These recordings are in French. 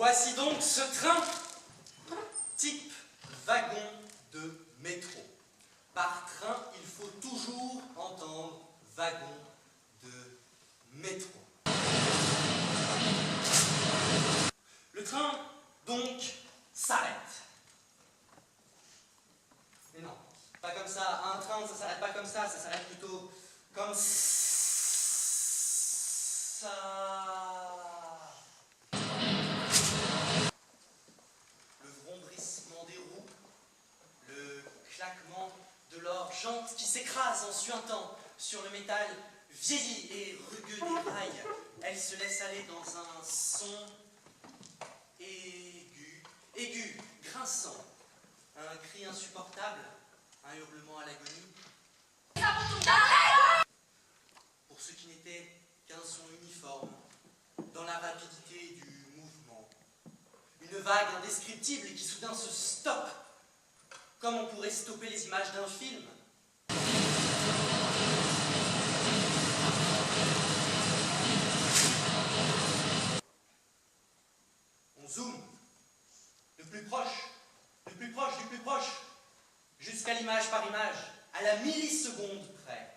Voici donc ce train, type wagon de métro. Par train, il faut toujours entendre wagon de métro. Le train, donc, s'arrête. Mais non, pas comme ça. Un train, ça s'arrête pas comme ça s'arrête plutôt comme ça. Le vrombrissement des roues, le claquement de leur jante qui s'écrase en suintant sur le métal vieilli et rugueux des rails. Elle se laisse aller dans un son aigu, grinçant, un cri insupportable, un hurlement à l'agonie. Pour ce qui n'était qu'un son uniforme, dans la rapidité du mouvement. Une vague indescriptible qui soudain se stoppe, comme on pourrait stopper les images d'un film. On zoome, de plus proche, du plus proche, jusqu'à l'image par image, à la milliseconde près.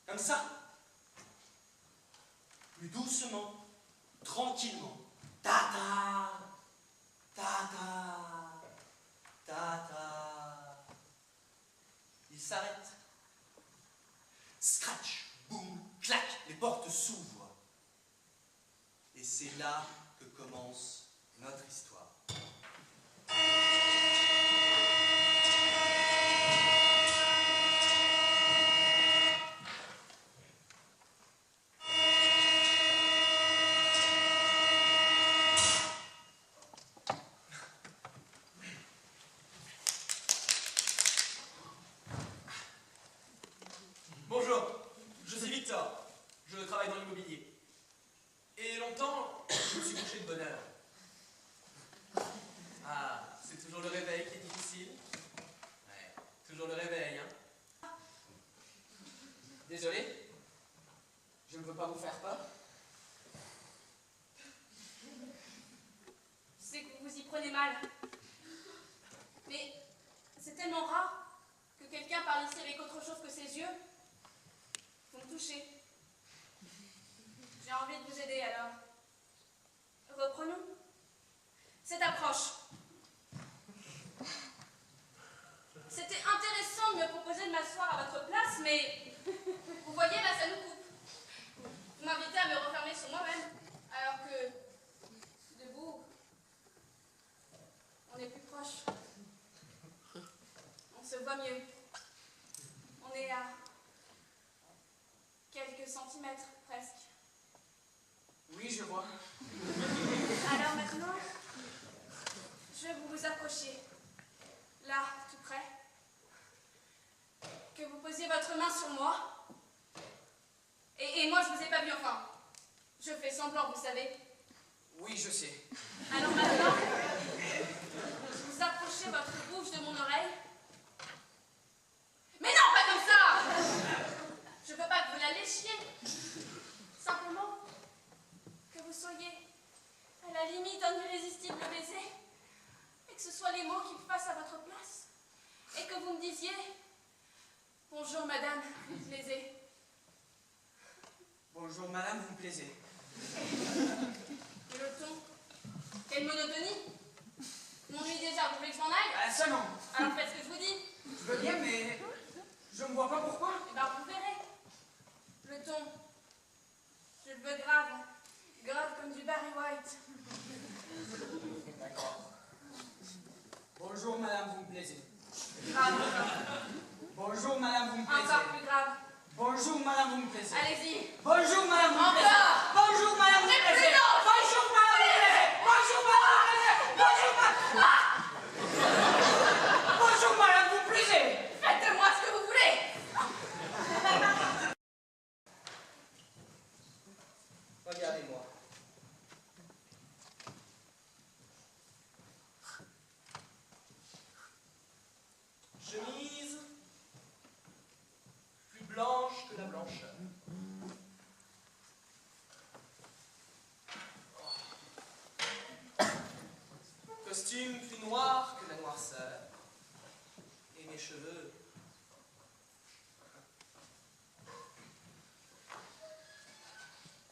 Comme ça, plus doucement, tranquillement, ta-ta, ta-ta, ta-ta. Il s'arrête. Scratch, boum, clac, les portes s'ouvrent. Et c'est là que commence notre histoire. Bonjour, je suis Victor, je travaille dans l'immobilier. Et longtemps, je me suis couché de bonne heure. Ah, c'est toujours le réveil qui est difficile. Ouais, toujours le réveil, hein. Désolé, je ne veux pas vous faire peur. Je sais que vous vous y prenez mal. Mais c'est tellement rare que quelqu'un parle ici avec autre chose que ses yeux. Vous me touchez. J'ai envie de vous aider alors. Reprenons cette approche. C'était intéressant de me proposer de m'asseoir à votre place, mais vous voyez là, ça nous coupe. Vous m'invitez à me refermer sur moi-même, alors que debout, on est plus proche. On se voit mieux. On est à quelques centimètres presque. Oui, je vois. Alors maintenant, je vais vous approcher, là, tout près. Que vous posiez votre main sur moi. Et moi, je vous ai pas vu, enfin. Je fais semblant, vous savez. Oui, je sais. Alors maintenant, vous approchez votre bouche de mon oreille. Mais non, pas comme ça! Je veux pas que vous la léchiez. Simplement, que vous soyez à la limite d'un irrésistible baiser, et que ce soit les mots qui passent à votre place, et que vous me disiez « Bonjour madame, vous me plaisez ». Bonjour madame, vous me plaisez. Et le ton? Quelle monotonie! Je m'ennuie déjà, vous voulez que je m'en aille? Ah, seulement. Alors faites ce que je vous dis. Je veux bien, mais je ne vois pas pourquoi. Eh bien, vous verrez. Le ton, je le veux grave. Grave comme du Barry White. D'accord. Bonjour madame, vous me plaisez. Grave. Bonjour madame, vous me plaisez. Encore plus grave. Bonjour madame, vous me plaisez. Allez-y. Bonjour madame, vous me plaisez. Encore. Bonjour madame, vous me Mais plaisez. plus non. Bonjour madame, vous me plaisez. Bonjour madame, vous me plaisez. Bonjour madame. Ah! Bonjour madame, vous me plaisez. Faites de moi ce que vous voulez. Regardez-moi. Chemise plus blanche que la blancheur. Costume plus noir que la noirceur. Et mes cheveux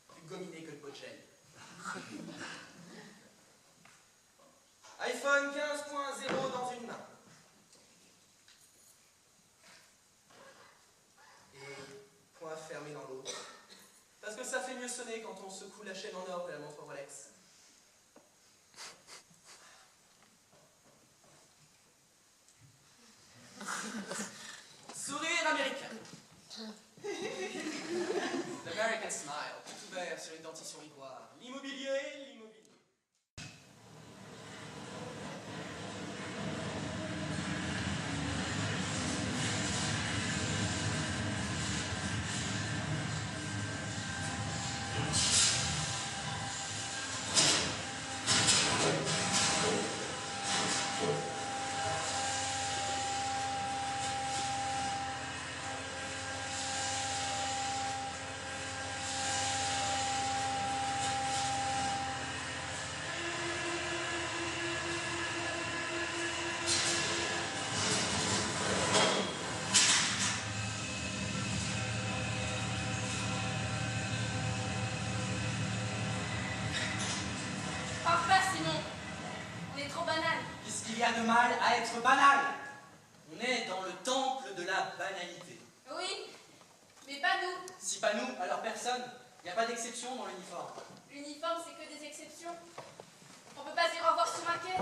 plus gominés que le pot de gel. iPhone 15.0 dans une main. Et poing fermé dans l'autre. Parce que ça fait mieux sonner quand on secoue la chaîne en or de la montre Rolex. Sourire américain. L'American Smile, tout ouvert sur une dentition ivoire. L'immobilier, l'immobilier. Parle pas, Simon. On est trop banal. Qu'est-ce qu'il y a de mal à être banal? On est dans le temple de la banalité. Oui, mais pas nous. Si pas nous, alors personne. Il n'y a pas d'exception dans l'uniforme. L'uniforme, c'est que des exceptions. On peut pas se dire au revoir sur un quai.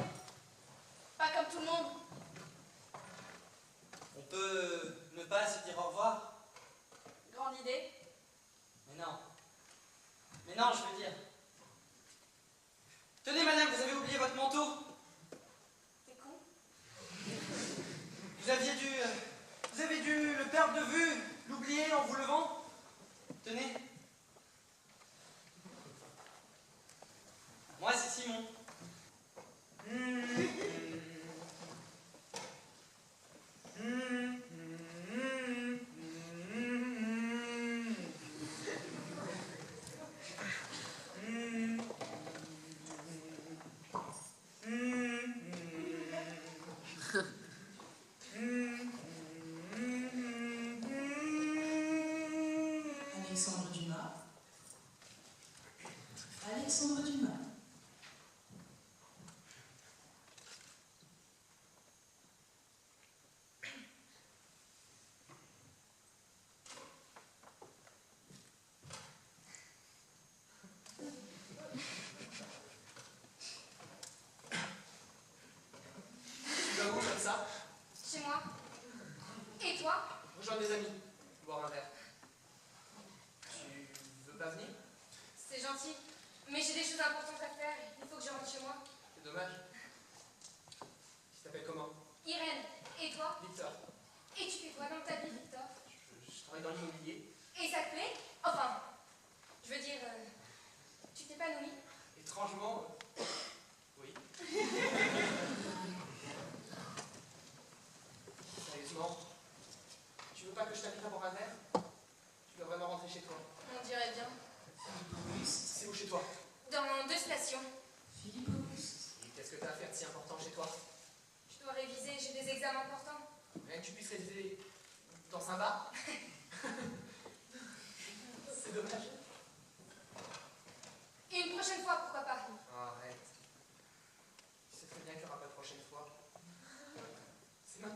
Pas comme tout le monde. On peut ne pas se dire au revoir. Grande idée. Mais non. Mais non, je veux dire. Tenez, madame, vous avez oublié votre manteau. T'es con? Vous avez dû le perdre de vue, l'oublier en vous levant. Tenez. Moi, c'est Simon. Alexandre Dumas. Alexandre Dumas. Tu vas où comme ça? Chez moi. Et toi? Rejoins des amis. Boire un verre. Tu veux pas venir? C'est gentil. Mais j'ai des choses importantes à faire. Il faut que je rentre chez moi. C'est dommage. Tu t'appelles comment? Irène. Et toi? Victor. Et tu fais quoi dans ta vie, Victor? Je travaille dans l'immobilier. Et ça te plaît? Enfin, je veux dire, tu t'épanouis? Étrangement,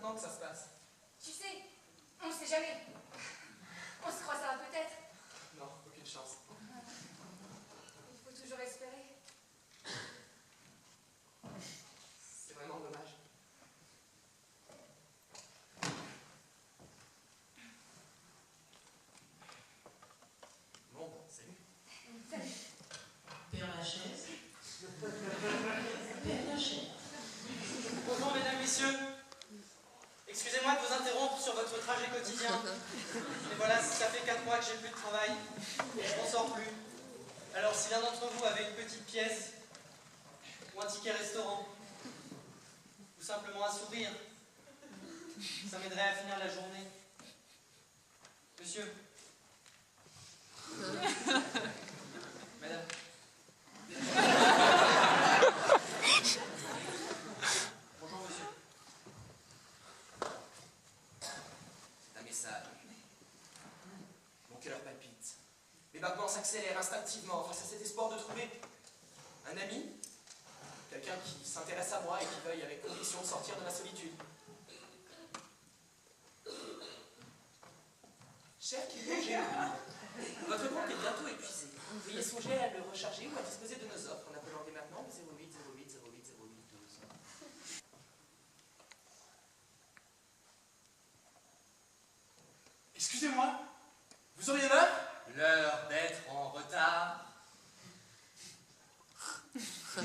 maintenant que ça se passe. Tu sais, on ne sait jamais. On se croisera peut-être. Non, aucune chance. Il faut toujours espérer. C'est vraiment dommage. Bon, salut. Salut. Père Lachaise. Père Lachaise. Bonjour mesdames, messieurs. Excusez-moi de vous interrompre sur votre trajet quotidien. Mais voilà, ça fait 4 mois que j'ai plus de travail et je m'en sors plus. Alors si l'un d'entre vous avait une petite pièce, ou un ticket restaurant, ou simplement un sourire, ça m'aiderait à finir la journée. Monsieur. Madame. Bonjour monsieur. C'est un message. Mon cœur palpite. Mes battements s'accélèrent instinctivement face à cet espoir de trouver un ami, quelqu'un qui s'intéresse à moi et qui veuille avec conviction sortir de ma solitude. Cher Kilo, j'ai oublié. Votre compte est bientôt épuisé. Veuillez songer à le recharger ou à disposer de nos offres en appelant dès maintenant le 08 08 08 08 12. Excusez-moi, vous auriez l'heure? L'heure d'être en retard.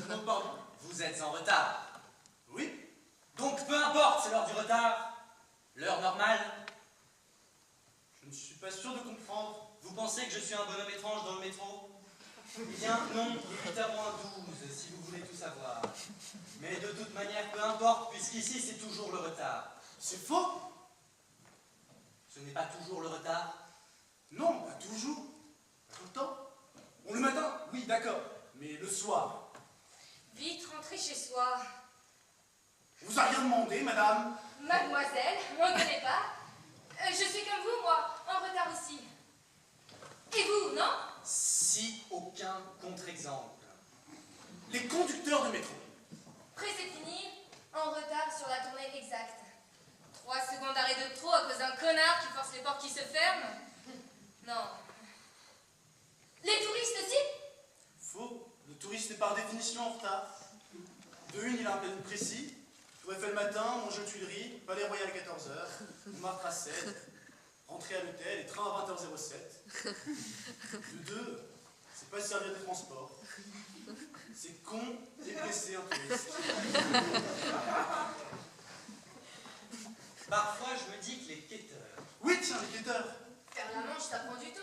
Non, pardon. Vous êtes en retard. Oui? Donc peu importe, c'est l'heure du retard. L'heure normale. Je ne suis pas sûr de comprendre. Vous pensez que je suis un bonhomme étrange dans le métro? Eh bien non, il est 8h moins 12, si vous voulez tout savoir. Mais de toute manière, peu importe, puisqu'ici c'est toujours le retard. C'est faux? Ce n'est pas toujours le retard. Non, pas toujours. Pas tout le temps. Bon, le matin, oui, d'accord. Mais le soir, Vite rentrer chez soi. vous a rien demandé, madame? Mademoiselle, on ne connaît pas. Je suis comme vous, moi, en retard aussi. Et vous, non? Si aucun contre-exemple. Les conducteurs de métro. Prêt, c'est fini. En retard sur la tournée exacte. 3 secondes d'arrêt de trop à cause d'un connard qui force les portes qui se ferment. Non. Les touristes aussi? Faux. Le touriste est par définition en retard. De une, il a un planning précis. Tour Eiffel le matin, manger aux Tuileries, Palais Royal à 14h, Montmartre à 7, rentrer à l'hôtel et train à 20h07. De deux, c'est pas servir des transports. C'est con et blessé un touriste. Parfois, je me dis que les quêteurs... Oui, tiens, les quêteurs. Faire la manche, ça prend du temps.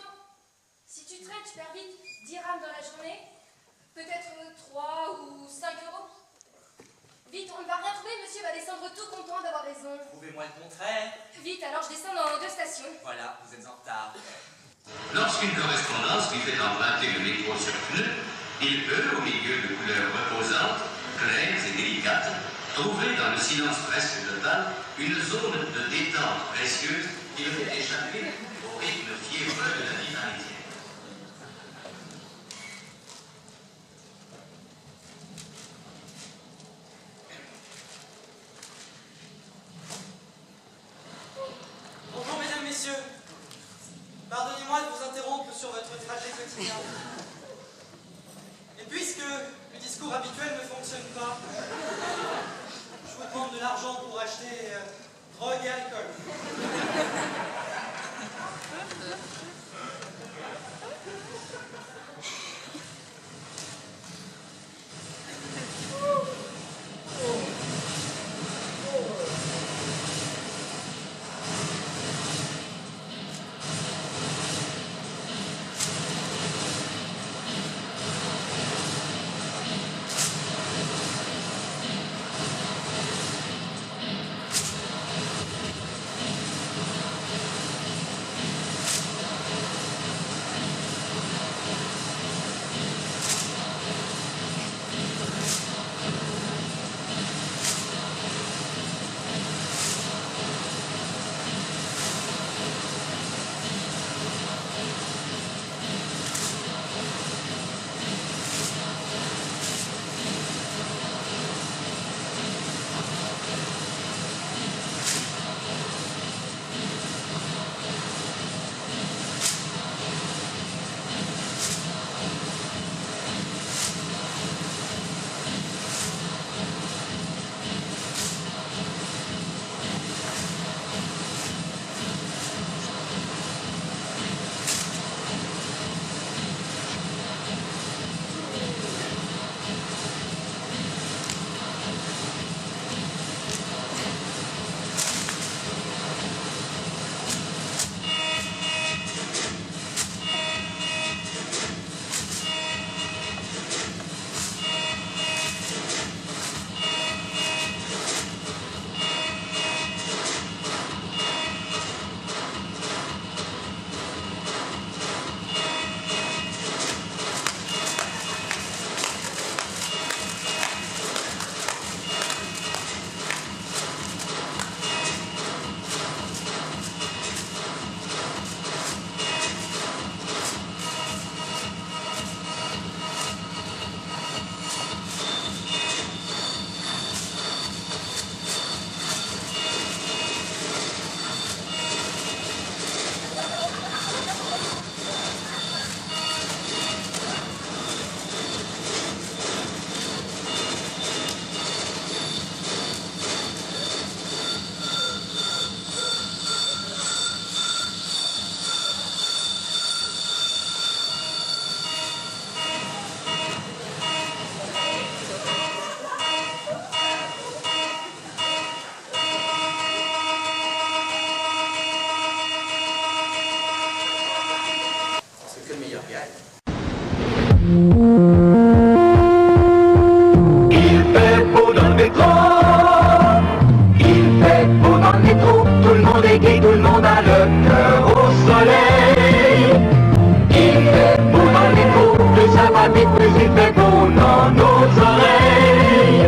Si tu traînes, tu perds vite 10 rames dans la journée. Peut-être 3 ou 5 euros. Vite, on ne va rien trouver, monsieur va descendre tout content d'avoir raison. Prouvez-moi le contraire. Vite, alors je descends dans 2 stations. Voilà, vous êtes en retard. Lorsqu'une correspondance lui fait emprunter le métro sur pneu, il peut, au milieu de couleurs reposantes, claires et délicates, trouver dans le silence presque total une zone de détente précieuse qui le fait échapper au rythme fiévreux de la vie parisienne. Bonjour mesdames, messieurs. Pardonnez-moi de vous interrompre sur votre trajet quotidien. Et puisque le discours habituel ne fonctionne pas, je vous demande de l'argent pour acheter drogue et alcool. Il fait beau dans le métro, il fait beau dans le métro, tout le monde est gai, tout le monde a le cœur au soleil. Il fait beau dans le métro, plus ça va vite, plus il fait beau dans nos oreilles.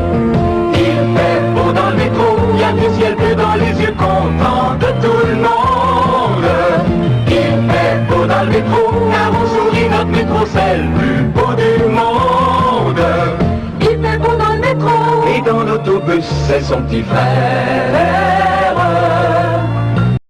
Il fait beau dans le métro, il y a du ciel bleu dans les yeux contents de tout le monde. Il fait beau dans le métro, car on sourit, notre métro c'est le plus beau du monde. Il fait beau dans le métro, et dans l'autobus c'est son petit frère.